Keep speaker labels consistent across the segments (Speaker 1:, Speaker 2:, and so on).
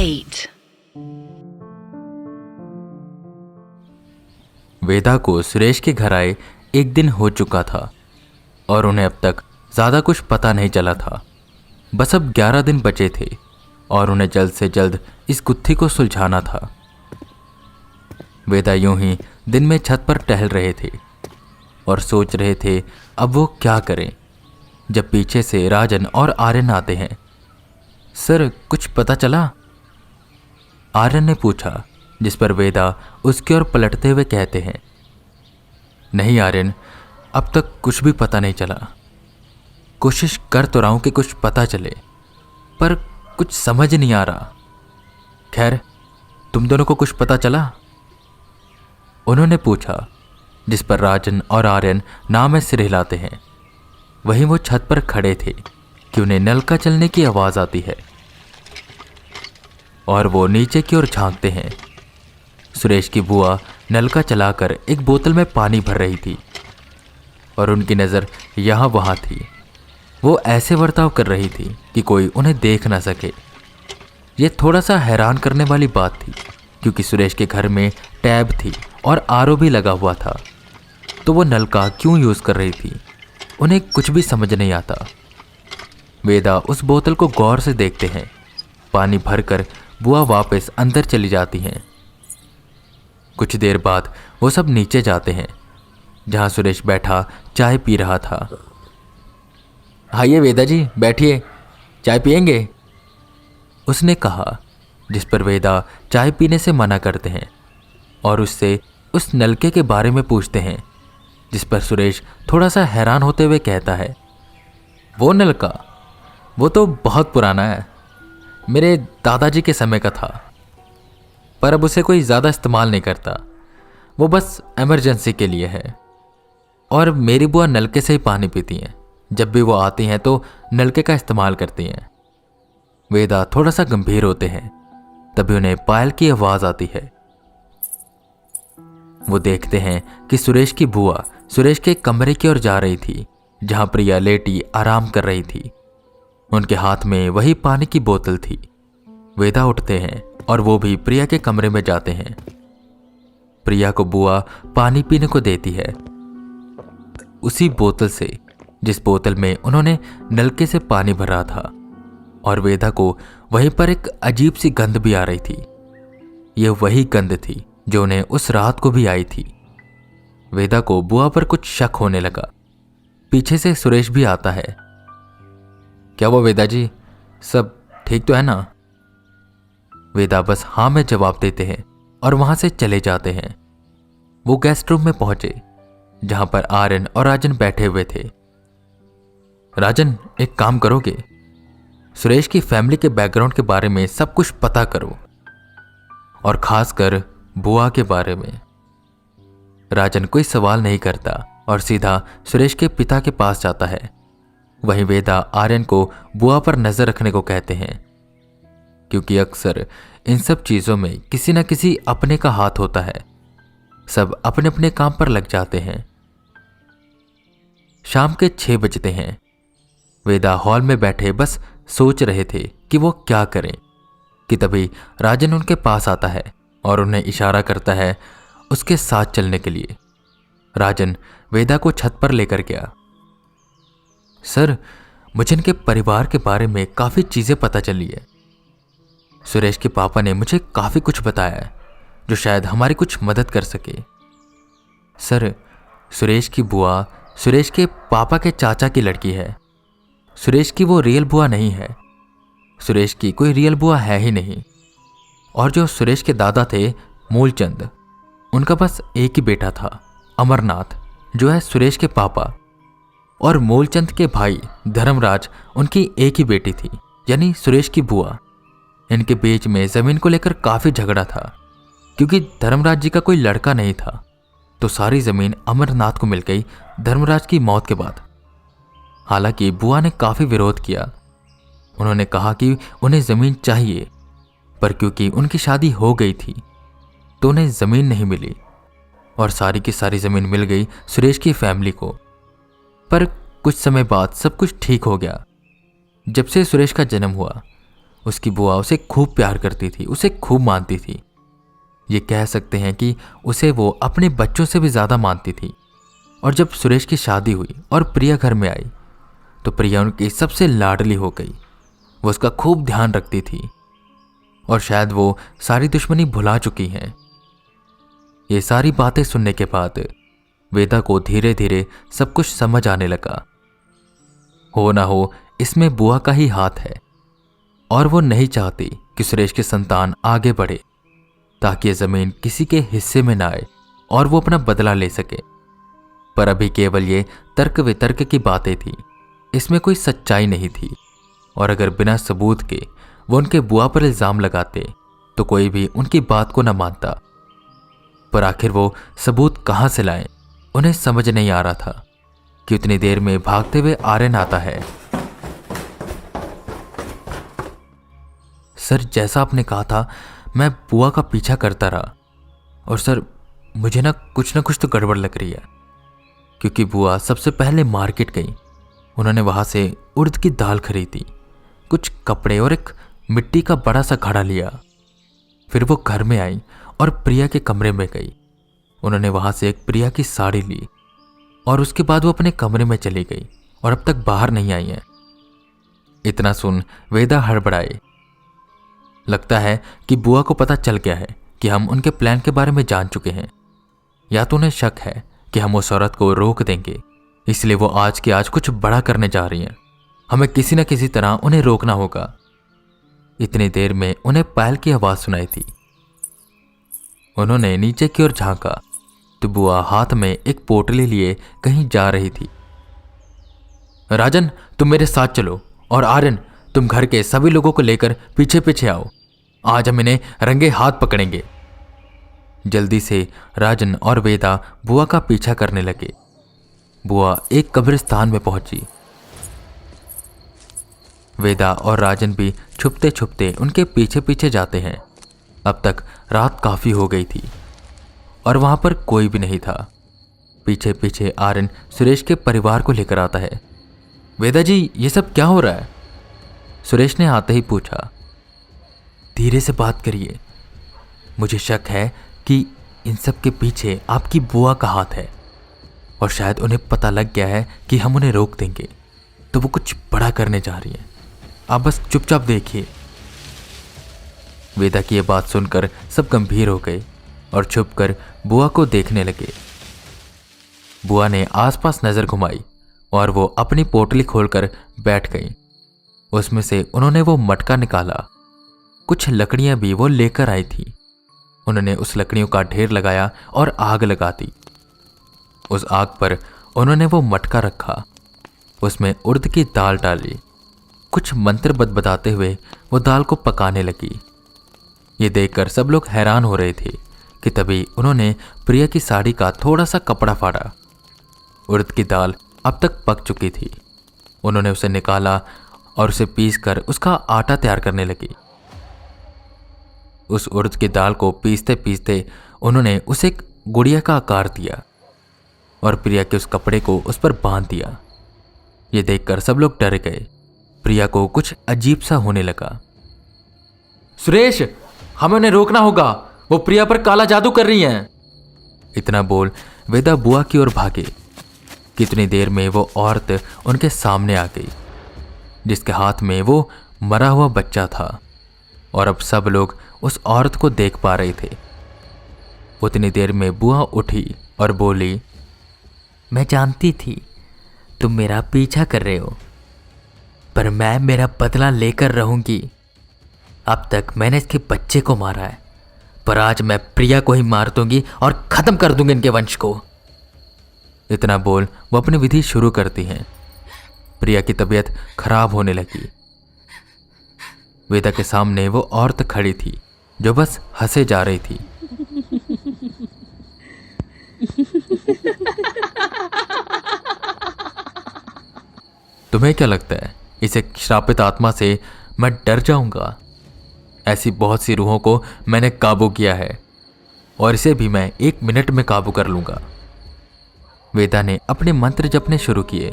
Speaker 1: 8.
Speaker 2: वेदा को सुरेश के घर आए एक दिन हो चुका था और उन्हें अब तक ज़्यादा कुछ पता नहीं चला था। बस अब 11 दिन बचे थे और उन्हें जल्द से जल्द इस गुत्थी को सुलझाना था। वेदा यूं ही दिन में छत पर टहल रहे थे और सोच रहे थे अब वो क्या करें, जब पीछे से राजन और आर्यन आते हैं। सर, कुछ पता चला? आर्यन ने पूछा, जिस पर वेदा उसकी ओर पलटते हुए कहते हैं, नहीं आर्यन, अब तक कुछ भी पता नहीं चला। कोशिश कर तो रहा हूं कि कुछ पता चले, पर कुछ समझ नहीं आ रहा। खैर, तुम दोनों को कुछ पता चला? उन्होंने पूछा, जिस पर राजन और आर्यन नाम में सिर हिलाते हैं। वहीं वो छत पर खड़े थे कि उन्हें नल का चलने की आवाज़ आती है और वो नीचे की ओर झांकते हैं। सुरेश की बुआ नल का चलाकर एक बोतल में पानी भर रही थी और उनकी नज़र यहाँ वहाँ थी। वो ऐसे बर्ताव कर रही थी कि कोई उन्हें देख ना सके। ये थोड़ा सा हैरान करने वाली बात थी, क्योंकि सुरेश के घर में टैब थी और आरओ भी लगा हुआ था, तो वो नल का क्यों यूज़ कर रही थी, उन्हें कुछ भी समझ नहीं आता। वेदा उस बोतल को गौर से देखते हैं। पानी भरकर बुआ वापस अंदर चली जाती हैं। कुछ देर बाद वो सब नीचे जाते हैं, जहाँ सुरेश बैठा चाय पी रहा था। आइए वेदा जी, बैठिए, चाय पियेंगे? उसने कहा, जिस पर वेदा चाय पीने से मना करते हैं और उससे उस नलके के बारे में पूछते हैं, जिस पर सुरेश थोड़ा सा हैरान होते हुए कहता है, वो नलका, वो तो बहुत पुराना है, मेरे दादाजी के समय का था, पर अब उसे कोई ज़्यादा इस्तेमाल नहीं करता। वो बस इमरजेंसी के लिए है। और मेरी बुआ नलके से ही पानी पीती हैं। जब भी वो आती हैं तो नलके का इस्तेमाल करती हैं। वेदा थोड़ा सा गंभीर होते हैं। तभी उन्हें पायल की आवाज़ आती है। वो देखते हैं कि सुरेश की बुआ सुरेश के कमरे की ओर जा रही थी, जहां प्रिया लेटी आराम कर रही थी। उनके हाथ में वही पानी की बोतल थी। वेदा उठते हैं और वो भी प्रिया के कमरे में जाते हैं। प्रिया को बुआ पानी पीने को देती है, उसी बोतल से जिस बोतल में उन्होंने नलके से पानी भरा था। और वेदा को वहीं पर एक अजीब सी गंध भी आ रही थी। यह वही गंध थी जो उन्हें उस रात को भी आई थी। वेदा को बुआ पर कुछ शक होने लगा। पीछे से सुरेश भी आता है। क्या हुआ वेदा जी, सब ठीक तो है ना? वेदा बस हाँ में जवाब देते हैं और वहां से चले जाते हैं। वो गेस्ट रूम में पहुंचे, जहां पर आर्यन और राजन बैठे हुए थे। राजन, एक काम करोगे? सुरेश की फैमिली के बैकग्राउंड के बारे में सब कुछ पता करो, और खासकर बुआ के बारे में। राजन कोई सवाल नहीं करता और सीधा सुरेश के पिता के पास जाता है। वहीं वेदा आर्यन को बुआ पर नजर रखने को कहते हैं, क्योंकि अक्सर इन सब चीजों में किसी न किसी अपने का हाथ होता है। सब अपने अपने काम पर लग जाते हैं। शाम के 6 बजते हैं। वेदा हॉल में बैठे बस सोच रहे थे कि वो क्या करें, कि तभी राजन उनके पास आता है और उन्हें इशारा करता है उसके साथ चलने के लिए। राजन वेदा को छत पर लेकर गया। सर, मुझे इनके परिवार के बारे में काफ़ी चीज़ें पता चली है। सुरेश के पापा ने मुझे काफ़ी कुछ बताया है जो शायद हमारी कुछ मदद कर सके। सर, सुरेश की बुआ सुरेश के पापा के चाचा की लड़की है। सुरेश की वो रियल बुआ नहीं है। सुरेश की कोई रियल बुआ है ही नहीं। और जो सुरेश के दादा थे मूलचंद, उनका बस एक ही बेटा था, अमरनाथ, जो है सुरेश के पापा। और मूलचंद के भाई धर्मराज, उनकी एक ही बेटी थी, यानी सुरेश की बुआ। इनके बीच में जमीन को लेकर काफी झगड़ा था, क्योंकि धर्मराज जी का कोई लड़का नहीं था, तो सारी जमीन अमरनाथ को मिल गई धर्मराज की मौत के बाद। हालांकि बुआ ने काफी विरोध किया। उन्होंने कहा कि उन्हें जमीन चाहिए, पर क्योंकि उनकी शादी हो गई थी तो उन्हें जमीन नहीं मिली और सारी की सारी जमीन मिल गई सुरेश की फैमिली को। पर कुछ समय बाद सब कुछ ठीक हो गया। जब से सुरेश का जन्म हुआ, उसकी बुआ उसे खूब प्यार करती थी, उसे खूब मानती थी। ये कह सकते हैं कि उसे वो अपने बच्चों से भी ज़्यादा मानती थी। और जब सुरेश की शादी हुई और प्रिया घर में आई तो प्रिया उनकी सबसे लाडली हो गई। वो उसका खूब ध्यान रखती थी और शायद वो सारी दुश्मनी भुला चुकी हैं। ये सारी बातें सुनने के बाद वेदा को धीरे धीरे सब कुछ समझ आने लगा। हो ना हो इसमें बुआ का ही हाथ है और वो नहीं चाहती कि सुरेश के संतान आगे बढ़े ताकि ये जमीन किसी के हिस्से में ना आए और वो अपना बदला ले सके। पर अभी केवल ये तर्क वितर्क की बातें थी, इसमें कोई सच्चाई नहीं थी। और अगर बिना सबूत के वो उनके बुआ पर इल्जाम लगाते तो कोई भी उनकी बात को न मानता। पर आखिर वो सबूत कहां से लाएं, उन्हें समझ नहीं आ रहा था कि उतनी देर में भागते हुए आर्यन आता है। सर, जैसा आपने कहा था मैं बुआ का पीछा करता रहा और सर मुझे ना कुछ तो गड़बड़ लग रही है, क्योंकि बुआ सबसे पहले मार्केट गई। उन्होंने वहां से उड़द की दाल खरीदी, कुछ कपड़े और एक मिट्टी का बड़ा सा घड़ा लिया। फिर वो घर में आई और प्रिया के कमरे में गई। उन्होंने वहां से एक प्रिया की साड़ी ली और उसके बाद वो अपने कमरे में चली गई और अब तक बाहर नहीं आई है। इतना सुन वेदा हड़बड़ाए। लगता है कि बुआ को पता चल गया है कि हम उनके प्लान के बारे में जान चुके हैं, या तो उन्हें शक है कि हम उस औरत को रोक देंगे, इसलिए वो आज के आज कुछ बड़ा करने जा रही हैं। हमें किसी न किसी तरह उन्हें रोकना होगा। इतनी देर में उन्हें पायल की आवाज सुनाई थी। उन्होंने नीचे की ओर झांका तो बुआ हाथ में एक पोटली लिए कहीं जा रही थी। राजन, तुम मेरे साथ चलो और आर्यन, तुम घर के सभी लोगों को लेकर पीछे पीछे आओ। आज हम इन्हें रंगे हाथ पकड़ेंगे। जल्दी से राजन और वेदा बुआ का पीछा करने लगे। बुआ एक कब्रिस्तान में पहुंची। वेदा और राजन भी छुपते छुपते उनके पीछे पीछे जाते हैं। अब तक रात काफी हो गई थी और वहां पर कोई भी नहीं था। पीछे पीछे आर्यन सुरेश के परिवार को लेकर आता है। वेदा जी, ये सब क्या हो रहा है? सुरेश ने आते ही पूछा। धीरे से बात करिए, मुझे शक है कि इन सब के पीछे आपकी बुआ का हाथ है और शायद उन्हें पता लग गया है कि हम उन्हें रोक देंगे तो वो कुछ बड़ा करने जा रही है। आप बस चुपचाप देखिए। वेदा की यह बात सुनकर सब गंभीर हो गए और छुपकर बुआ को देखने लगे। बुआ ने आसपास नजर घुमाई और वो अपनी पोटली खोलकर बैठ गई। उसमें से उन्होंने वो मटका निकाला। कुछ लकड़ियां भी वो लेकर आई थी। उन्होंने उस लकड़ियों का ढेर लगाया और आग लगा दी। उस आग पर उन्होंने वो मटका रखा, उसमें उड़द की दाल डाली। कुछ मंत्र बदबदाते हुए वो दाल को पकाने लगी। ये देखकर सब लोग हैरान हो रहे थे कि तभी उन्होंने प्रिया की साड़ी का थोड़ा सा कपड़ा फाड़ा। उड़द की दाल अब तक पक चुकी थी। उन्होंने उसे निकाला और उसे पीसकर उसका आटा तैयार करने लगी। उस उड़द की दाल को पीसते पीसते उन्होंने उसे एक गुड़िया का आकार दिया और प्रिया के उस कपड़े को उस पर बांध दिया। ये देखकर सब लोग डर गए। प्रिया को कुछ अजीब सा होने लगा। सुरेश, हमें उन्हें रोकना होगा, वो प्रिया पर काला जादू कर रही हैं। इतना बोल वेदा बुआ की ओर भागे। कितनी देर में वो औरत उनके सामने आ गई, जिसके हाथ में वो मरा हुआ बच्चा था और अब सब लोग उस औरत को देख पा रहे थे। उतनी देर में बुआ उठी और बोली, मैं जानती थी तुम मेरा पीछा कर रहे हो, पर मैं मेरा बदला लेकर रहूंगी। अब तक मैंने इसके बच्चे को मारा है, पर आज मैं प्रिया को ही मार दूंगी और खत्म कर दूंगी इनके वंश को। इतना बोल वो अपनी विधि शुरू करती हैं। प्रिया की तबीयत खराब होने लगी। वेदा के सामने वो औरत खड़ी थी जो बस हंसे जा रही थी। तुम्हें क्या लगता है इस एक श्रापित आत्मा से मैं डर जाऊंगा? ऐसी बहुत सी रूहों को मैंने काबू किया है और इसे भी मैं 1 मिनट में काबू कर लूंगा। वेदा ने अपने मंत्र जपने शुरू किए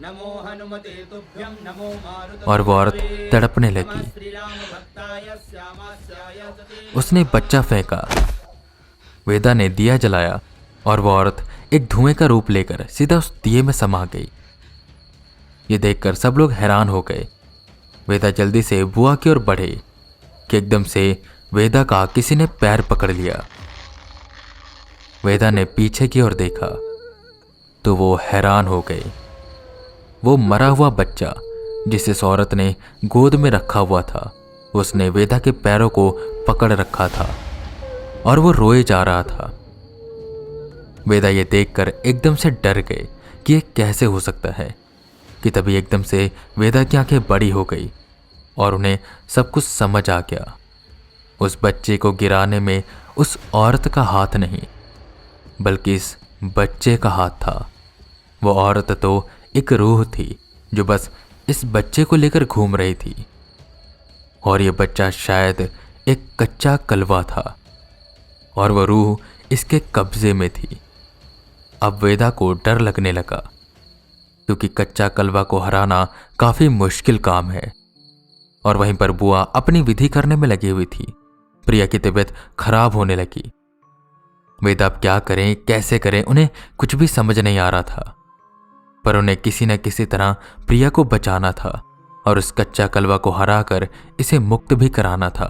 Speaker 1: नमो हनुमते तुभ्यं नमो मारुत।
Speaker 2: और वो औरत तड़पने लगी।
Speaker 1: श्री राम भक्ताय श्यामास्याय सते।
Speaker 2: उसने बच्चा फेंका। वेदा ने दिया जलाया और वो औरत एक धुएं का रूप लेकर सीधा उस दिए में समा गई। ये देखकर सब लोग हैरान हो गए। वेदा जल्दी से बुआ की ओर बढ़े कि एकदम से वेदा का किसी ने पैर पकड़ लिया। वेदा ने पीछे की ओर देखा तो वो हैरान हो गए। वो मरा हुआ बच्चा जिसे इस औरत ने गोद में रखा हुआ था, उसने वेदा के पैरों को पकड़ रखा था और वो रोए जा रहा था। वेदा ये देखकर एकदम से डर गए कि ये कैसे हो सकता है कि तभी एकदम से वेदा की आंखें बड़ी हो गई और उन्हें सब कुछ समझ आ गया। उस बच्चे को गिराने में उस औरत का हाथ नहीं बल्कि इस बच्चे का हाथ था। वो औरत तो एक रूह थी जो बस इस बच्चे को लेकर घूम रही थी और ये बच्चा शायद एक कच्चा कलवा था और वह रूह इसके कब्जे में थी। अब वेदा को डर लगने लगा क्योंकि कच्चा कलवा को हराना काफी मुश्किल काम है और वहीं पर बुआ अपनी विधि करने में लगी हुई थी। प्रिया की तबीयत खराब होने लगी। वेदा अब क्या करें कैसे करें उन्हें कुछ भी समझ नहीं आ रहा था, पर उन्हें किसी न किसी तरह प्रिया को बचाना था और उस कच्चा कलवा को हराकर इसे मुक्त भी कराना था।